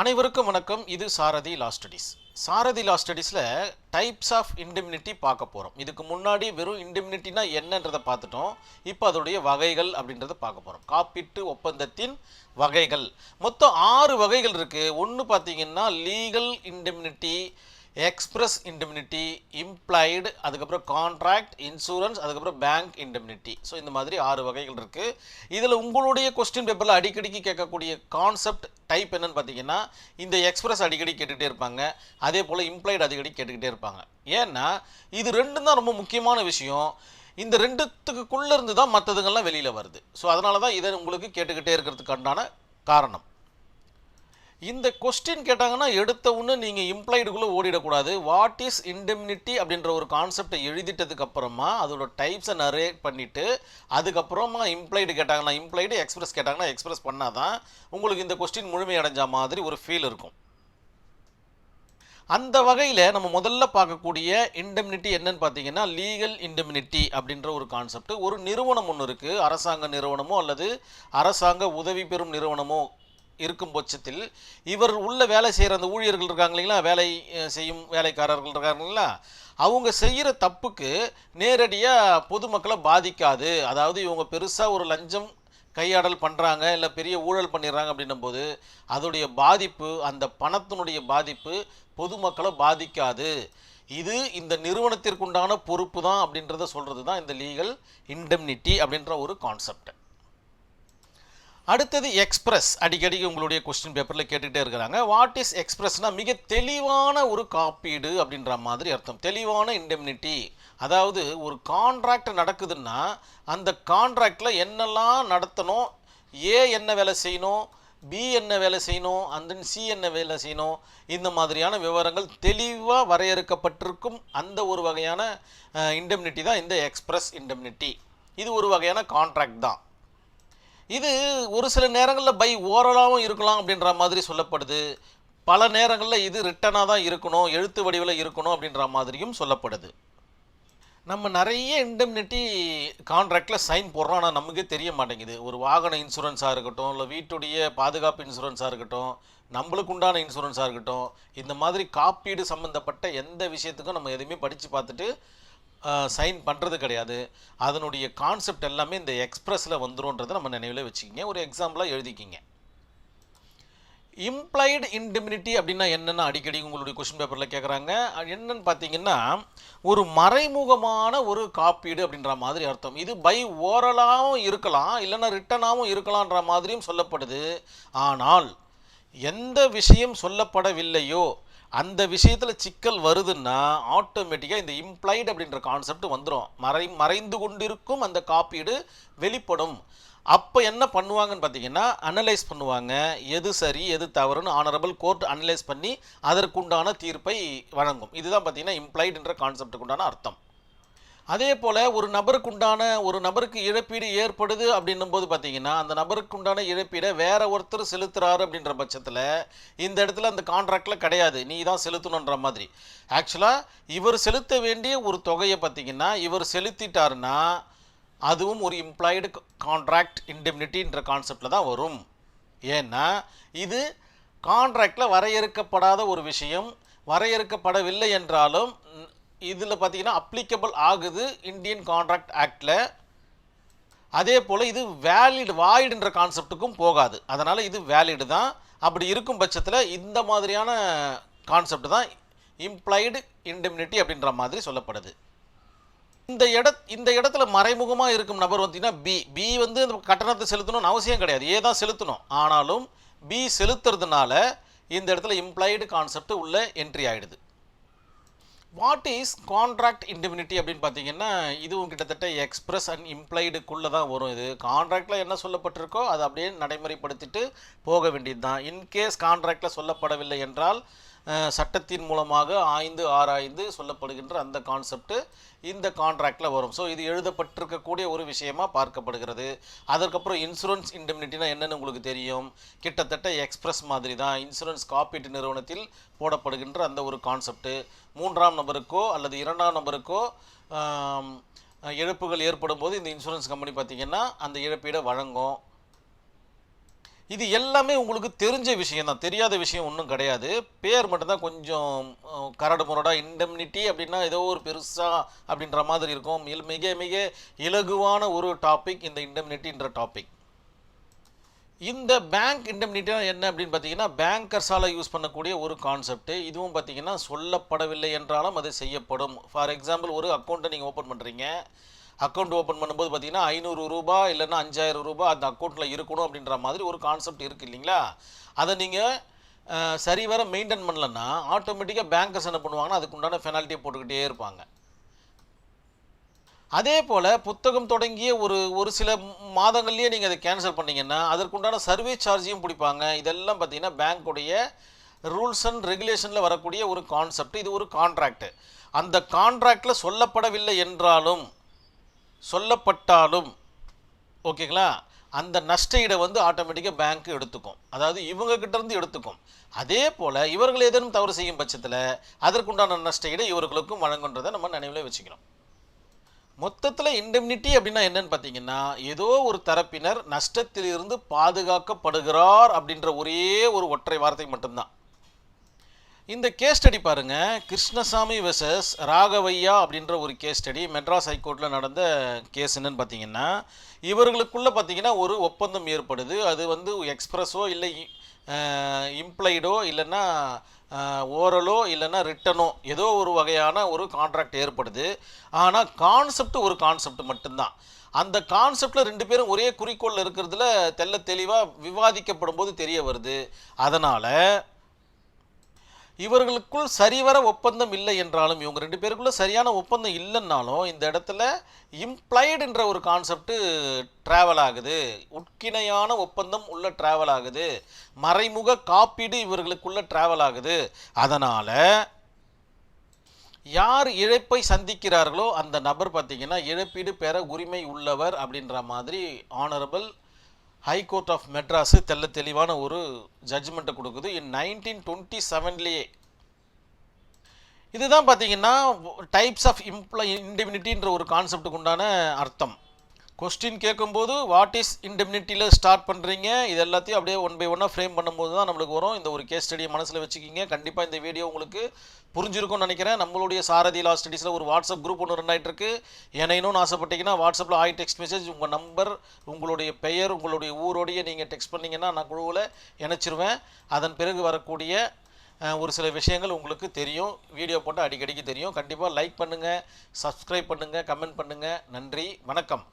அனைவருக்கும் வணக்கம். இது Sarathi law studies. Sarathi law ஸ்டடீஸில் டைப்ஸ் ஆஃப் இண்டெம்னிட்டி பார்க்க போகிறோம். இதுக்கு முன்னாடி வெறும் இண்டெம்னிட்டினா என்னன்றதை பார்த்துட்டோம். இப்போ அதோடைய வகைகள் அப்படின்றத பார்க்க போகிறோம். காப்பீட்டு ஒப்பந்தத்தின் வகைகள் மொத்தம் 6 வகைகள் இருக்குது. ஒன்று பார்த்தீங்கன்னா லீகல் இண்டெம்னிட்டி, எக்ஸ்பிரஸ் இண்டெம்னிட்டி, இம்ப்ளைடு, அதுக்கப்புறம் கான்ட்ராக்ட், இன்சூரன்ஸ், அதுக்கப்புறம் பேங்க் இண்டெம்னிட்டி. ஸோ இந்த மாதிரி 6 வகைகள் இருக்குது. இதில் உங்களுடைய கொஸ்டின் பேப்பரில் அடிக்கடிக்கு கேட்கக்கூடிய கான்செப்ட் டைப் என்னன்னு பார்த்தீங்கன்னா, இந்த எக்ஸ்பிரஸ் அடிக்கடி கேட்டுக்கிட்டே இருப்பாங்க, அதே போல் இம்ப்ளைடு அடிக்கடி கேட்டுக்கிட்டே இருப்பாங்க. ஏன்னா இது ரெண்டும் தான் ரொம்ப முக்கியமான விஷயம். இந்த ரெண்டுத்துக்குள்ளே இருந்து தான் மற்றதுங்கெல்லாம் வெளியில் வருது. ஸோ அதனால தான் இதை உங்களுக்கு கேட்டுக்கிட்டே இருக்கிறதுக்கான காரணம். இந்த கொஸ்டின் கேட்டாங்கன்னா எடுத்த ஒன்று நீங்கள் இம்ப்ளைடுக்குள்ளே ஓடிடக்கூடாது. வாட் இஸ் இண்டெம்னிட்டி அப்படின்ற ஒரு கான்செப்டை எழுதிட்டதுக்கு அப்புறமா அதோட டைப்ஸை நரேட் பண்ணிவிட்டு அதுக்கப்புறமா இம்ப்ளைடு கேட்டாங்கன்னா இம்ப்ளைடு, எக்ஸ்பிரஸ் கேட்டாங்கன்னா எக்ஸ்பிரஸ் பண்ணால் தான் உங்களுக்கு இந்த கொஸ்டின் முழுமையடைஞ்ச மாதிரி ஒரு ஃபீல் இருக்கும். அந்த வகையில் நம்ம முதல்ல பார்க்கக்கூடிய இண்டெம்னிட்டி என்னன்னு பார்த்தீங்கன்னா லீகல் இண்டெம்னிட்டி அப்படின்ற ஒரு கான்செப்ட். ஒரு நிறுவனம் ஒன்று இருக்குது, அரசாங்க நிறுவனமோ அல்லது அரசாங்க உதவி பெறும் நிறுவனமோ இருக்கும் பட்சத்தில் இவர் உள்ள வேலை செய்கிற அந்த ஊழியர்கள் இருக்காங்க இல்லைங்களா, வேலை செய்யும் வேலைக்காரர்கள் இருக்காங்க இல்லைங்களா, அவங்க செய்கிற தப்புக்கு நேரடியாக பொதுமக்களை பாதிக்காது. அதாவது இவங்க பெருசாக ஒரு லஞ்சம் கையாடல் பண்ணுறாங்க இல்லை பெரிய ஊழல் பண்ணிடுறாங்க அப்படின்னும் போது அதோடைய பாதிப்பு, அந்த பணத்தினுடைய பாதிப்பு பொதுமக்களை பாதிக்காது. இது இந்த நிறுவனத்திற்குண்டான பொறுப்பு தான் அப்படின்றத சொல்கிறது தான் இந்த லீகல் இண்டெம்னிட்டி அப்படின்ற ஒரு கான்செப்ட். அடுத்தது எக்ஸ்பிரஸ். அடிக்கடி உங்களுடைய கொஸ்டின் பேப்பரில் கேட்டுக்கிட்டே இருக்கிறாங்க. வாட் இஸ் எக்ஸ்பிரஸ்னால் மிக தெளிவான ஒரு காப்பீடு அப்படின்ற மாதிரி அர்த்தம். தெளிவான இண்டெம்னிட்டி, அதாவது ஒரு கான்ட்ராக்ட் நடக்குதுன்னா அந்த கான்ட்ராக்டில் என்னெல்லாம் நடத்தணும், ஏ என்ன வேலை செய்யணும், பி என்ன வேலை செய்யணும், அந்த சி என்ன வேலை செய்யணும், இந்த மாதிரியான விவரங்கள் தெளிவாக வரையறுக்கப்பட்டிருக்கும் அந்த ஒரு வகையான இண்டெம்னிட்டி தான் இந்த எக்ஸ்பிரஸ் இண்டெம்னிட்டி. இது ஒரு வகையான கான்ட்ராக்ட் தான். இது ஒரு சில நேரங்களில் பை ஓரலாகவும் இருக்கலாம் அப்படின்ற மாதிரி சொல்லப்படுது. பல நேரங்களில் இது ரிட்டனாக தான் இருக்கணும், எழுத்து வடிவில் இருக்கணும் அப்படின்ற மாதிரியும் சொல்லப்படுது. நம்ம நிறைய இண்டெம்னிட்டி கான்ட்ராக்டில் சைன் போடுறோம், ஆனால் நமக்கே தெரிய மாட்டேங்குது. ஒரு வாகன இன்சூரன்ஸாக இருக்கட்டும், இல்லை வீட்டுடைய பாதுகாப்பு இன்சூரன்ஸாக இருக்கட்டும், நம்மளுக்கு உண்டான இன்சூரன்ஸாக இருக்கட்டும், இந்த மாதிரி காப்பீடு சம்மந்தப்பட்ட எந்த விஷயத்துக்கும் நம்ம எதுவுமே படித்து பார்த்துட்டு சைன் பண்ணுறது கிடையாது. அதனுடைய கான்செப்ட் எல்லாமே இந்த எக்ஸ்பிரஸில் வந்துருன்றதை நம்ம நினைவில் வச்சுக்கிங்க. ஒரு எக்ஸாம்பிளாக எழுதிக்கிங்க. இம்ப்ளைடு இண்டெம்னிட்டி அப்படின்னா என்னென்னா அடிக்கடி உங்களுடைய கொஸ்டின் பேப்பரில் கேட்குறாங்க. என்னன்னு பார்த்தீங்கன்னா ஒரு மறைமுகமான ஒரு காப்பீடு அப்படின்ற மாதிரி அர்த்தம். இது பை ஓரலாகவும் இருக்கலாம், இல்லைன்னா ரிட்டனாகவும் இருக்கலான்ற மாதிரியும் சொல்லப்படுது. ஆனால் எந்த விஷயம் சொல்லப்படவில்லையோ அந்த விஷயத்தில் சிக்கல் வருதுன்னா ஆட்டோமேட்டிக்காக இந்த இம்ப்ளைடு அப்படின்ற கான்செப்ட் வந்துடும். மறைந்து கொண்டிருக்கும் அந்த காப்பீடு வெளிப்படும். அப்போ என்ன பண்ணுவாங்கன்னு பார்த்தீங்கன்னா அனலைஸ் பண்ணுவாங்க, எது சரி எது தவறுன்னு ஆனரபிள் கோர்ட் அனலைஸ் பண்ணி அதற்குண்டான தீர்ப்பை வழங்கும். இதுதான் பார்த்தீங்கன்னா இம்ப்ளைடுன்ற கான்செப்டுக்கு உண்டான அர்த்தம். அதே போல் ஒரு நபருக்கு இழப்பீடு ஏற்படுது அப்படின்னும் போது பார்த்தீங்கன்னா அந்த நபருக்கு உண்டான இழப்பீடை வேற ஒருத்தர் செலுத்துறாரு அப்படின்ற பட்சத்தில் இந்த இடத்துல அந்த கான்ட்ராக்டில் கிடையாது, நீ தான் செலுத்தணுன்ற மாதிரி. ஆக்சுவலாக இவர் செலுத்த வேண்டிய ஒரு தொகையை பார்த்தீங்கன்னா இவர் செலுத்திட்டாருன்னா அதுவும் ஒரு இம்ப்ளாய்டு கான்ட்ராக்ட் இண்டெம்னிட்டின்ற கான்செப்டில் தான் வரும். ஏன்னா இது கான்ட்ராக்டில் வரையறுக்கப்படாத ஒரு விஷயம். வரையறுக்கப்படவில்லை என்றாலும் இதில் பார்த்தீங்கன்னா அப்ளிகபிள் ஆகுது இந்தியன் கான்ட்ராக்ட் ஆக்டில். அதே போல் இது வாய்டுன்ற கான்செப்டுக்கும் போகாது. அதனால் இது வேலிடு தான். அப்படி இருக்கும் பட்சத்தில் இந்த மாதிரியான கான்செப்ட் தான் இம்ப்ளைடு இண்டெம்னிட்டி அப்படின்ற மாதிரி சொல்லப்படுது. இந்த இடத்துல மறைமுகமாக இருக்கும் நபர் பார்த்தீங்கன்னா பி வந்து இந்த கட்டணத்தை செலுத்தணும்னு அவசியம் கிடையாது, ஏ தான் செலுத்தணும். ஆனாலும் பி செலுத்துறதுனால இந்த இடத்துல இம்ப்ளைடு கான்செப்ட் உள்ள என்ட்ரி ஆகிடுது. வாட் இஸ் கான்ட்ராக்ட் இண்டெம்னிட்டி அப்படின்னு பார்த்தீங்கன்னா இதுவும் கிட்டத்தட்ட எக்ஸ்பிரஸ் அண்ட் இம்ப்ளைடுக்குள்ளே தான் வரும். இது கான்ட்ராக்டில் என்ன சொல்லப்பட்டிருக்கோ அதை அப்படியே நடைமுறைப்படுத்திட்டு போக வேண்டியது தான். இன்கேஸ் கான்ட்ராக்டில் சொல்லப்படவில்லை என்றால் சட்டத்தின் மூலமாக ஆராய்ந்து சொல்லப்படுகின்ற அந்த கான்செப்ட் இந்த கான்ட்ராக்டில் வரும். ஸோ இது எழுதப்பட்டிருக்கக்கூடிய ஒரு விஷயமா பார்க்கப்படுகிறது. அதற்கப்புறம் இன்சூரன்ஸ் இண்டெம்னிட்டினா என்னென்னு உங்களுக்கு தெரியும். கிட்டத்தட்ட எக்ஸ்பிரஸ் மாதிரி தான் இன்சூரன்ஸ் காப்பீட்டு நிறுவனத்தில் போடப்படுகின்ற அந்த ஒரு கான்செப்ட். 3ஆம் நபருக்கோ அல்லது 2ஆம் நபருக்கோ இழப்புகள் ஏற்படும் போது இந்த இன்சூரன்ஸ் கம்பெனி பார்த்திங்கன்னா அந்த இழப்பீடை வழங்கும். இது எல்லாமே உங்களுக்கு தெரிஞ்ச விஷயம் தான், தெரியாத விஷயம் ஒன்றும் கிடையாது. பேர் மட்டும்தான் கொஞ்சம் கரடு முரடா. இண்டெம்னிட்டி அப்படின்னா ஏதோ ஒரு பெருசா அப்படின்ற மாதிரி இருக்கும். மிக மிக இலகுவான ஒரு டாபிக் இந்த இண்டெம்னிட்டின்ற டாபிக். இந்த பேங்க் இண்டெம்னிட்டி என்ன அப்படின்னு பார்த்தீங்கன்னா, பேங்கர்ஸால் யூஸ் பண்ணக்கூடிய ஒரு கான்செப்ட். இதுவும் பார்த்தீங்கன்னா சொல்லப்படவில்லை என்றாலும் அது செய்யப்படும். ஃபார் எக்ஸாம்பிள், ஒரு அக்கௌண்ட்டை நீங்கள் ஓப்பன் பண்ணுறீங்க. அக்கௌண்ட் ஓப்பன் பண்ணும்போது பார்த்தீங்கன்னா 500 ரூபாய் இல்லைன்னா 5000 ரூபாய் அந்த அக்கௌண்ட்டில் இருக்கணும் அப்படின்ற மாதிரி ஒரு கான்செப்ட் இருக்குது இல்லைங்களா? அதை நீங்கள் சரிவர மெயின்டைன் பண்ணலன்னா ஆட்டோமேட்டிக்காக பேங்கர்ஸ் என்ன பண்ணுவாங்கன்னா அதுக்குண்டான பெனால்ட்டியை போட்டுக்கிட்டே இருப்பாங்க. அதே போல் புத்தகம் தொடங்கிய ஒரு சில மாதங்கள்லேயே நீங்கள் அதை கேன்சல் பண்ணிங்கன்னா அதற்குண்டான சர்வீஸ் சார்ஜையும் பிடிப்பாங்க. இதெல்லாம் பார்த்தீங்கன்னா பேங்க்குடைய ரூல்ஸ் அண்ட் ரெகுலேஷனில் வரக்கூடிய ஒரு கான்செப்ட். இது ஒரு கான்ட்ராக்ட். அந்த கான்ட்ராக்டில் சொல்லப்படவில்லை என்றாலும் சொல்லப்பட்டாலும் ஓகேங்களா, அந்த நஷ்ட ஈடை வந்து ஆட்டோமேட்டிக்காக பேங்க் எடுத்துக்கும். அதாவது இவங்க கிட்டேருந்து எடுத்துக்கும். அதே போல் இவர்கள் ஏதேனும் தவறு செய்யும் பட்சத்தில் அதற்குண்டான நஷ்ட ஈடை இவர்களுக்கும் வழங்குன்றதை நம்ம நினைவில் வச்சுக்கணும். மொத்தத்தில் இண்டெம்னிட்டி அப்படின்னா என்னன்னு பார்த்தீங்கன்னா, ஏதோ ஒரு தரப்பினர் நஷ்டத்திலிருந்து பாதுகாக்கப்படுகிறார் அப்படின்ற ஒரே ஒரு ஒற்றை வார்த்தை மட்டும்தான். இந்த கேஸ் ஸ்டடி பாருங்க, கிருஷ்ணசாமி வெர்சஸ் ராகவையா அப்படின்ற ஒரு கேஸ் ஸ்டடி மெட்ராஸ் ஹைகோர்ட்டில் நடந்த கேஸ். என்னன்னு பார்த்தீங்கன்னா, இவர்களுக்குள்ளே பார்த்தீங்கன்னா ஒரு ஒப்பந்தம் ஏற்படுது. அது வந்து எக்ஸ்பிரஸோ இல்லை இம்ப்ளைடோ இல்லைன்னா ஓரலோ இல்லைன்னா ரிட்டனோ ஏதோ ஒரு வகையான ஒரு கான்ட்ராக்ட் ஏற்படுது. ஆனால் கான்செப்ட் ஒரு கான்செப்ட் மட்டும்தான். அந்த கான்செப்டில் ரெண்டு பேரும் ஒரே குறிக்கோளில் இருக்கிறதுல தெள்ள தெளிவாக விவாதிக்கப்படும் போது தெரிய வருது. அதனால் இவர்களுக்குள் சரிவர ஒப்பந்தம் இல்லை என்றாலும், இவங்க ரெண்டு பேருக்குள்ள சரியான ஒப்பந்தம் இல்லைன்னாலும் இந்த இடத்துல இம்ப்ளைடுன்ற ஒரு கான்செப்ட் ட்ராவல் ஆகுது. உட்கிணையான ஒப்பந்தம் உள்ள ட்ராவல் ஆகுது. மறைமுக காப்பீடு இவர்களுக்குள்ள ட்ராவல் ஆகுது. அதனால் யார் இழப்பை சந்திக்கிறார்களோ அந்த நபர் பார்த்தீங்கன்னா இழப்பீடு பெற உரிமை உள்ளவர் அப்படின்ற மாதிரி ஆனரபிள் ஹைகோர்ட் ஆஃப் மெட்ராஸு தெள்ள தெளிவான ஒரு ஜட்ஜ்மெண்ட்டை கொடுக்குது. 1927லேயே. இதுதான் பார்த்தீங்கன்னா டைப்ஸ் ஆஃப் இண்டெம்னிட்டின்ற ஒரு கான்செப்டுக்கு உண்டான அர்த்தம். கொஸ்டின் கேட்கும்போது வாட் இஸ் இண்டெம்னிட்டியில் ஸ்டார்ட் பண்ணுறீங்க, இது எல்லாத்தையும் அப்படியே ஒன் பை ஒன்னாக ஃப்ரேம் பண்ணும்போது தான் நம்மளுக்கு வரும். இந்த ஒரு கேஸ் ஸ்டடியை மனசில் வச்சுக்கிங்க. கண்டிப்பாக இந்த வீடியோ உங்களுக்கு புரிஞ்சிருக்கும்னு நினைக்கிறேன். நம்மளுடைய சாரதி லா ஸ்டடீஸில் ஒரு வாட்ஸ்அப் குரூப் ஒன்று ரன் ஆகிட்டு இருக்கு. இணையணும்னு ஆசைப்பட்டீங்கன்னா வாட்ஸ்அப்பில் டெக்ஸ்ட் மெசேஜ் உங்கள் நம்பர், உங்களுடைய பெயர், உங்களுடைய ஊரோடைய நீங்கள் டெக்ஸ்ட் பண்ணிங்கன்னா நான் குழுவில் இணைச்சிருவேன். அதன் பிறகு வரக்கூடிய ஒரு சில விஷயங்கள் உங்களுக்கு தெரியும். வீடியோ போட்டு அடிக்கடிக்கு தெரியும். கண்டிப்பாக லைக் பண்ணுங்கள், சப்ஸ்கிரைப் பண்ணுங்கள், கமெண்ட் பண்ணுங்கள். நன்றி, வணக்கம்.